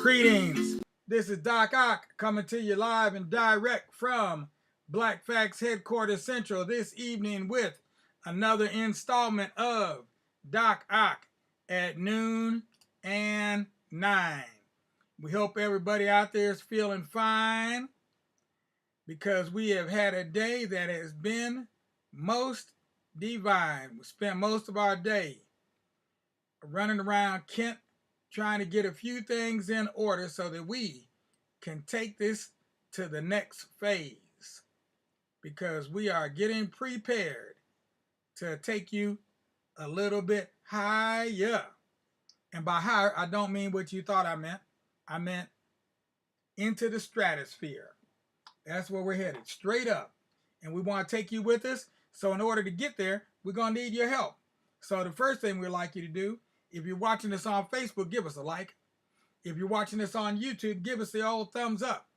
Greetings. This is Doc Ock coming to you live and direct from Black Facts Headquarters Central this evening with another installment of Doc Ock at noon and 9. We hope everybody out there is feeling fine because we have had a day that has been most divine. We spent most of our day running around Kent trying to get a few things in order so that we can take this to the next phase, because we are getting prepared to take you a little bit higher. And by higher, I don't mean what you thought I meant. I meant into the stratosphere. That's where we're headed, straight up. And we want to take you with us. So in order to get there, we're going to need your help. So the first thing we'd like you to do, if you're watching this on Facebook, give us a like. If you're watching this on YouTube, give us the old thumbs up.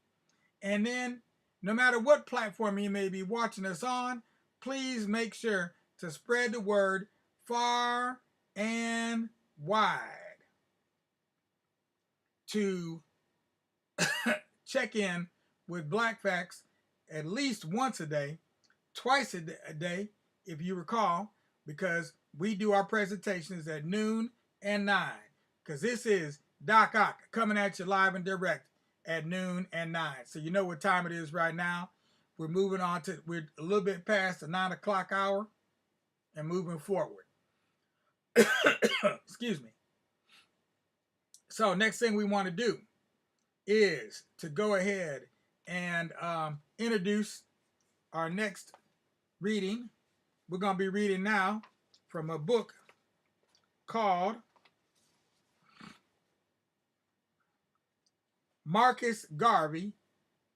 And then, no matter what platform you may be watching us on, please make sure to spread the word far and wide to check in with Black Facts at least once a day, twice a day, if you recall, because we do our presentations at noon and 9, because this is Doc Ock coming at you live and direct at noon and 9. So you know what time it is right now. We're moving on to, we're a little bit past the 9 o'clock hour and moving forward. Excuse me. So next thing we want to do is to go ahead and introduce our next reading. We're going to be reading now from a book called Marcus Garvey,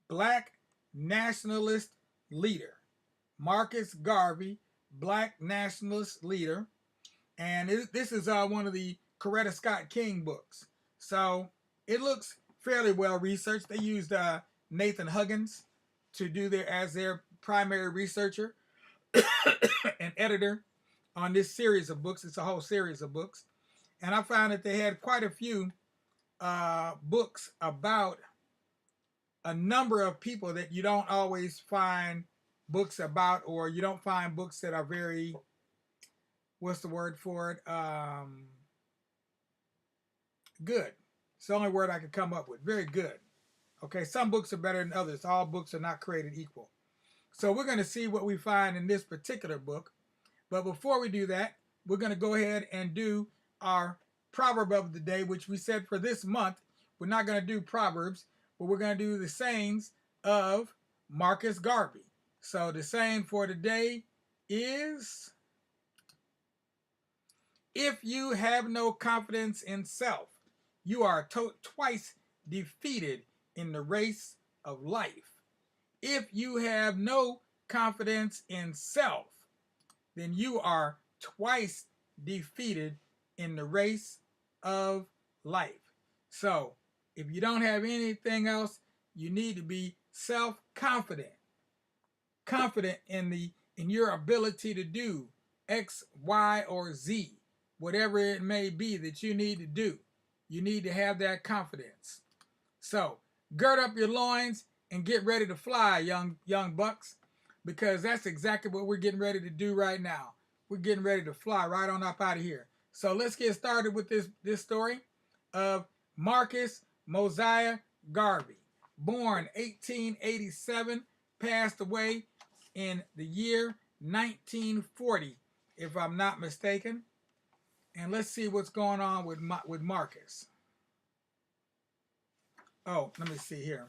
Black Nationalist Leader. Marcus Garvey, Black Nationalist Leader. And this is one of the Coretta Scott King books. So it looks fairly well researched. They used Nathan Huggins to do as their primary researcher and editor on this series of books. It's a whole series of books. And I found that they had quite a few books about a number of people that you don't always find books about, or you don't find books that are very, what's the word for it? Good. It's the only word I could come up with. Very good. Okay, some books are better than others. All books are not created equal. So we're going to see what we find in this particular book. But before we do that, we're going to go ahead and do our proverb of the day, which we said for this month, we're not going to do proverbs, but we're going to do the sayings of Marcus Garvey. So the saying for today is, if you have no confidence in self, you are twice defeated in the race of life. If you have no confidence in self, then you are twice defeated in the race of life. So if you don't have anything else, you need to be self-confident. Confident in your ability to do X, Y, or Z, whatever it may be that you need to do. You need to have that confidence. So gird up your loins and get ready to fly, young bucks, because that's exactly what we're getting ready to do right now. We're getting ready to fly right on up out of here. So let's get started with this story of Marcus Mosiah Garvey. Born 1887, passed away in the year 1940, if I'm not mistaken. And let's see what's going on with Marcus. Oh, let me see here.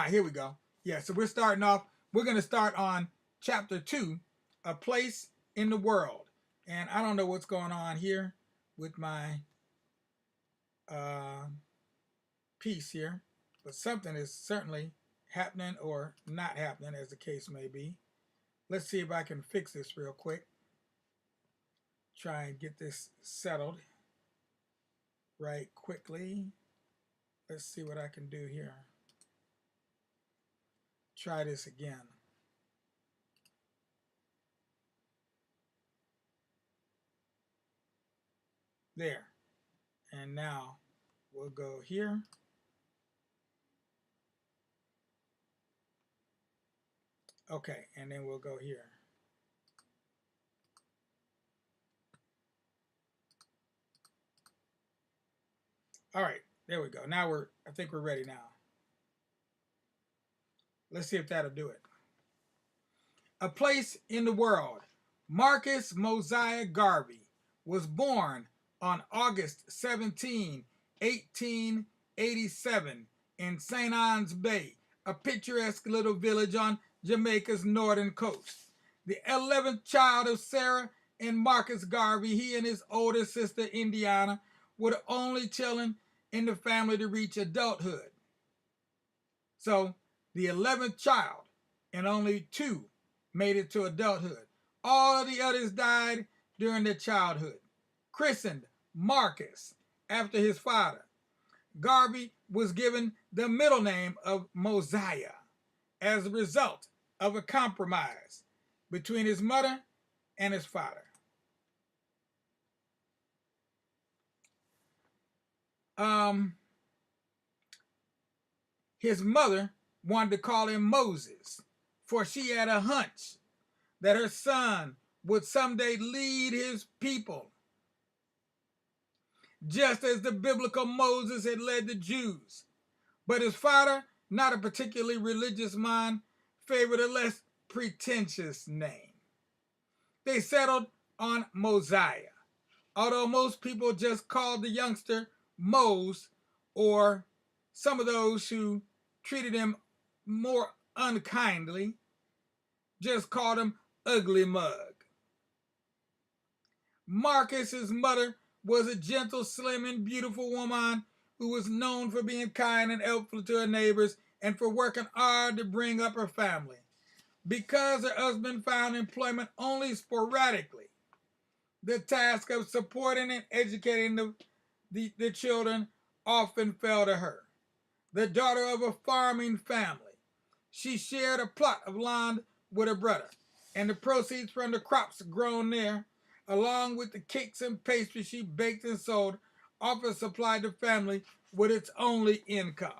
Here we go. Yeah, so we're starting off. We're going to start on chapter 2, A Place in the World. And I don't know what's going on here with my piece here, but something is certainly happening or not happening, as the case may be. Let's see if I can fix this real quick. Try and get this settled right quickly. Let's see what I can do here. Try this again. There. And now we'll go here. Okay, and then we'll go here. All right, there we go. Now I think we're ready now. Let's see if that'll do it. A place in the world. Marcus Mosiah Garvey was born on August 17, 1887 in St. Ann's Bay, a picturesque little village on Jamaica's northern coast. The 11th child of Sarah and Marcus Garvey, he and his older sister Indiana were the only children in the family to reach adulthood. So, the 11th child and only 2 made it to adulthood. All of the others died during their childhood. Christened Marcus after his father, Garvey was given the middle name of Mosiah as a result of a compromise between his mother and his father. His mother wanted to call him Moses, for she had a hunch that her son would someday lead his people, just as the biblical Moses had led the Jews. But his father, not a particularly religious man, favored a less pretentious name. They settled on Mosiah, although most people just called the youngster Mose, or some of those who treated him more unkindly just called him Ugly Mug. Marcus's mother was a gentle, slim, and beautiful woman who was known for being kind and helpful to her neighbors and for working hard to bring up her family. Because her husband found employment only sporadically, the task of supporting and educating the children often fell to her. The daughter of a farming family, she shared a plot of land with her brother, and the proceeds from the crops grown there, along with the cakes and pastries she baked and sold, often supplied the family with its only income.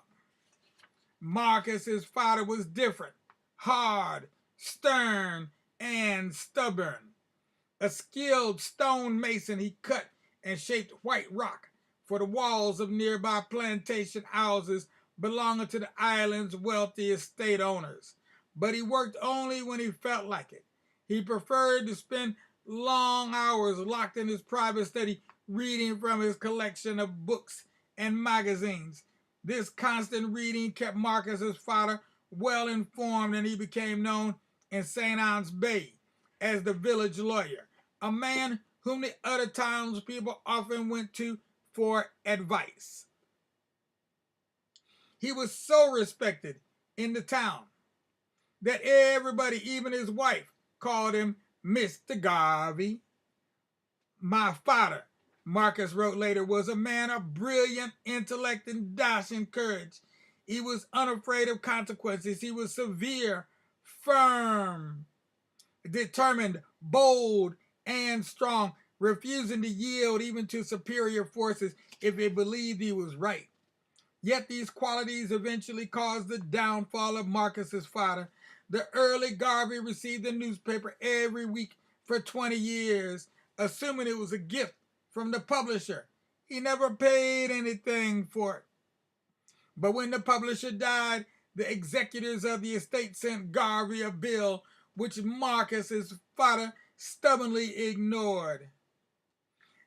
Marcus's father was different, hard, stern, and stubborn. A skilled stone mason, he cut and shaped white rock for the walls of nearby plantation houses belonging to the island's wealthy estate owners. But he worked only when he felt like it. He preferred to spend long hours locked in his private study reading from his collection of books and magazines. This constant reading kept Marcus's father well informed, and he became known in St. Ann's Bay as the village lawyer, a man whom the other townspeople often went to for advice. He was so respected in the town that everybody, even his wife, called him Mr. Garvey. My father, Marcus wrote later, was a man of brilliant intellect and dashing courage. He was unafraid of consequences. He was severe, firm, determined, bold, and strong, refusing to yield even to superior forces if he believed he was right. Yet these qualities eventually caused the downfall of Marcus's father. The early Garvey received a newspaper every week for 20 years, assuming it was a gift from the publisher. He never paid anything for it. But when the publisher died, the executors of the estate sent Garvey a bill which Marcus's father stubbornly ignored.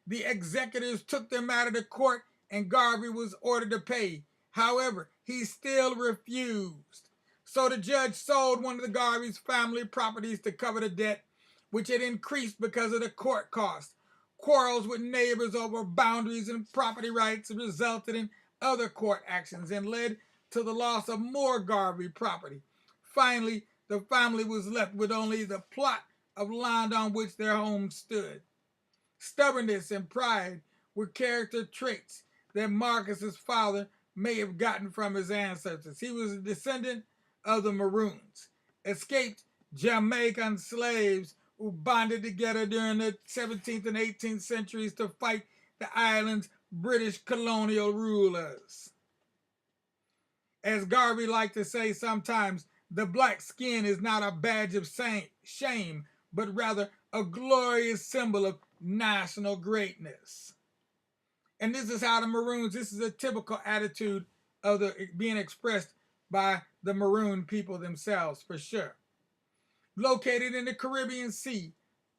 The executors took the matter to court, and Garvey was ordered to pay. However, he still refused. So the judge sold one of the Garvey's family properties to cover the debt, which had increased because of the court costs. Quarrels with neighbors over boundaries and property rights resulted in other court actions and led to the loss of more Garvey property. Finally, the family was left with only the plot of land on which their home stood. Stubbornness and pride were character traits that Marcus's father may have gotten from his ancestors. He was a descendant of the Maroons, escaped Jamaican slaves who bonded together during the 17th and 18th centuries to fight the island's British colonial rulers. As Garvey liked to say sometimes, the black skin is not a badge of shame, but rather a glorious symbol of national greatness. And this is how the Maroons, this is a typical attitude of the being expressed by the Maroon people themselves, for sure. Located in the Caribbean Sea,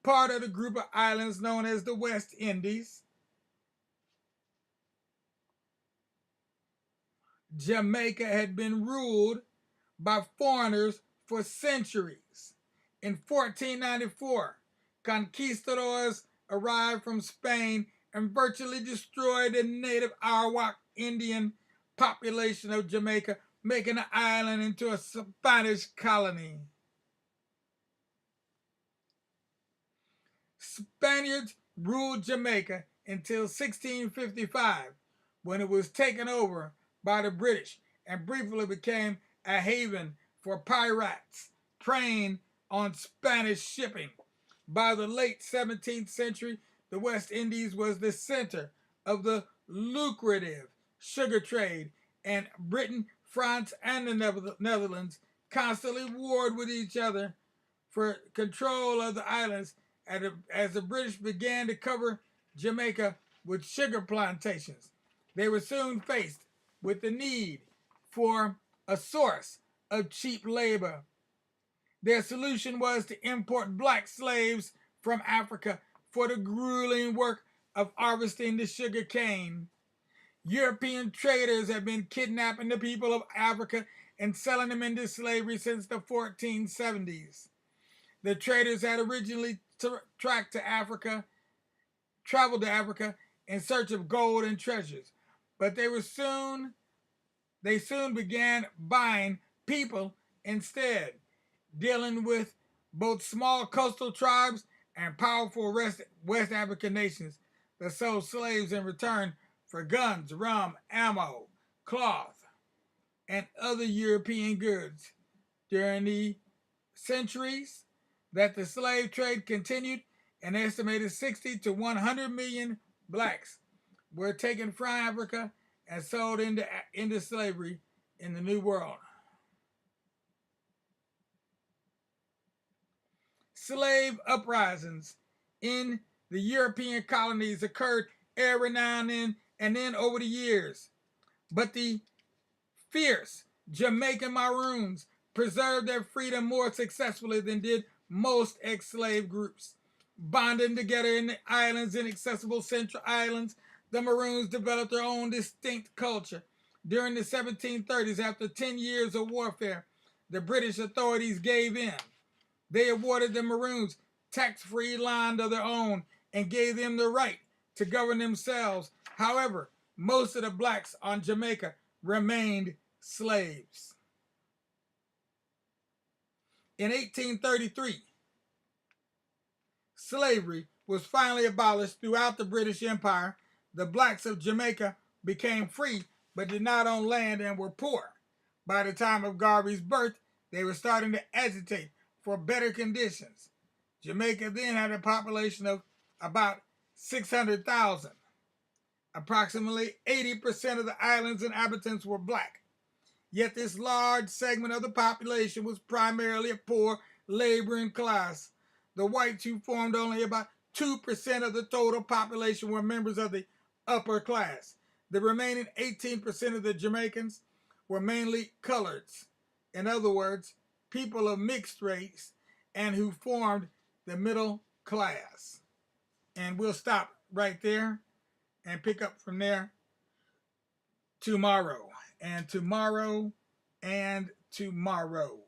part of the group of islands known as the West Indies, Jamaica had been ruled by foreigners for centuries. In 1494, conquistadors arrived from Spain and virtually destroyed the native Arawak Indian population of Jamaica, making the island into a Spanish colony. Spaniards ruled Jamaica until 1655, when it was taken over by the British and briefly became a haven for pirates preying on Spanish shipping. By the late 17th century, the West Indies was the center of the lucrative sugar trade, and Britain, France, and the Netherlands constantly warred with each other for control of the islands as the British began to cover Jamaica with sugar plantations. They were soon faced with the need for a source of cheap labor. Their solution was to import black slaves from Africa for the grueling work of harvesting the sugar cane. European traders have been kidnapping the people of Africa and selling them into slavery since the 1470s. The traders had originally traveled to Africa in search of gold and treasures, but they soon began buying people instead, dealing with both small coastal tribes and powerful West African nations that sold slaves in return for guns, rum, ammo, cloth, and other European goods. During the centuries that the slave trade continued, an estimated 60 to 100 million blacks were taken from Africa and sold into slavery in the New World. Slave uprisings in the European colonies occurred every now and then over the years, but the fierce Jamaican Maroons preserved their freedom more successfully than did most ex-slave groups. Bonding together in the island's inaccessible central islands, the Maroons developed their own distinct culture. During the 1730s, after 10 years of warfare, the British authorities gave in. They awarded the Maroons tax-free land of their own and gave them the right to govern themselves. However, most of the blacks on Jamaica remained slaves. In 1833, slavery was finally abolished throughout the British Empire. The blacks of Jamaica became free but did not own land and were poor. By the time of Garvey's birth, they were starting to agitate for better conditions. Jamaica then had a population of about 600,000. Approximately 80% of the island's inhabitants were black. Yet this large segment of the population was primarily a poor laboring class. The whites, who formed only about 2% of the total population, were members of the upper class. The remaining 18% of the Jamaicans were mainly coloreds. In other words, people of mixed race and who formed the middle class. And we'll stop right there and pick up from there tomorrow. And tomorrow and tomorrow.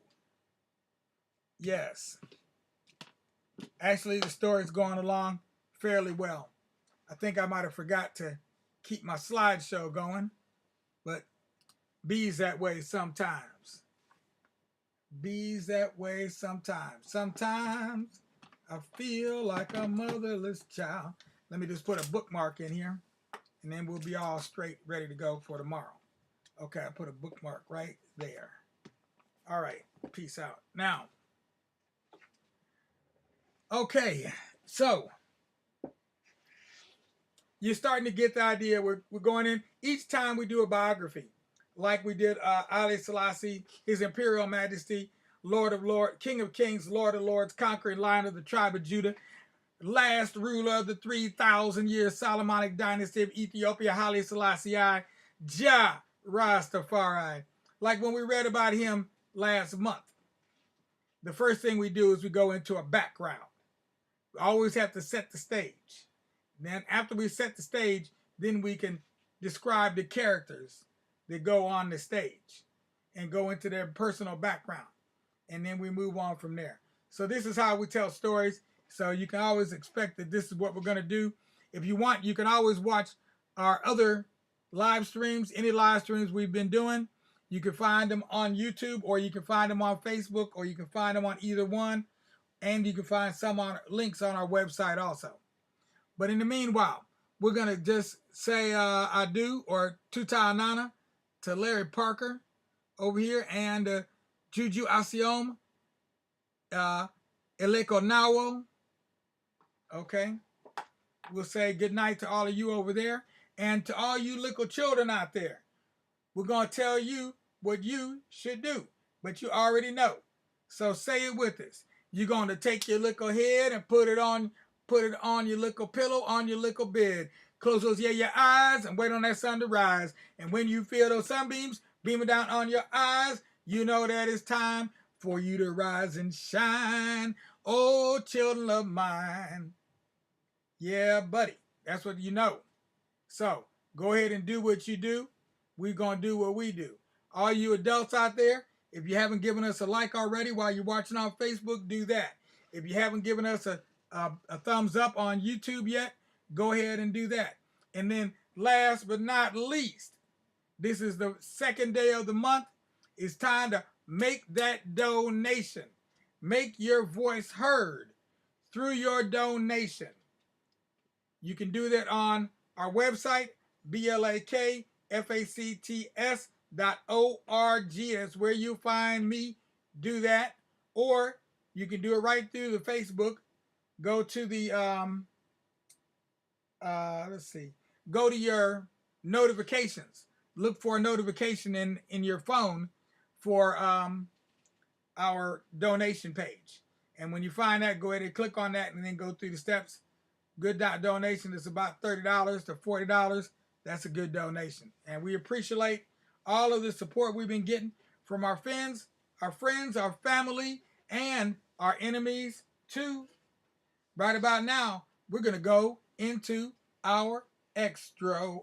Yes. Actually, the story's going along fairly well. I think I might have forgot to keep my slideshow going, but bees that way sometimes. Bees that way sometimes. Sometimes I feel like a motherless child. Let me just put a bookmark in here, and then we'll be all straight, ready to go for tomorrow. Okay, I put a bookmark right there. All right, peace out. Now, okay, so you're starting to get the idea. We're going in each time we do a biography, like we did Haile Selassie, His Imperial Majesty, Lord of Lords, King of Kings, Lord of Lords, conquering Lion of the tribe of Judah, last ruler of the 3,000-year Solomonic dynasty of Ethiopia, Haile Selassie I, Jah Rastafari. Like when we read about him last month, the first thing we do is we go into a background. We always have to set the stage. Then after we set the stage, then we can describe the characters that go on the stage and go into their personal background. And then we move on from there. So this is how we tell stories. So you can always expect that this is what we're going to do. If you want, you can always watch our other live streams, any live streams we've been doing. You can find them on YouTube, or you can find them on Facebook, or you can find them on either one. And you can find some on links on our website also. But in the meanwhile, we're going to just say adieu or tuta nana to Larry Parker over here, and Juju Asiom, Eleko Nawo. Okay. We'll say good night to all of you over there. And to all you little children out there, we're going to tell you what you should do. But you already know. So say it with us. You're going to take your little head and put it on your little pillow, on your little bed. Close those your eyes and wait on that sun to rise. And when you feel those sunbeams beaming down on your eyes, you know that it's time for you to rise and shine. Oh, children of mine. Yeah, buddy. That's what you know. So go ahead and do what you do. We're going to do what we do. All you adults out there, if you haven't given us a like already while you're watching on Facebook, do that. If you haven't given us a thumbs up on YouTube yet, go ahead and do that. And then last but not least, this is the second day of the month. It's time to make that donation. Make your voice heard through your donation. You can do that on our website, blakfacts.org. That's where you find me. Do that. Or you can do it right through the Facebook. Go to the, go to your notifications. Look for a notification in your phone for our donation page. And when you find that, go ahead and click on that and then go through the steps. Good donation is about $30 to $40. That's a good donation. And we appreciate all of the support we've been getting from our friends, our family, and our enemies too. Right about now, we're going to go into our extra.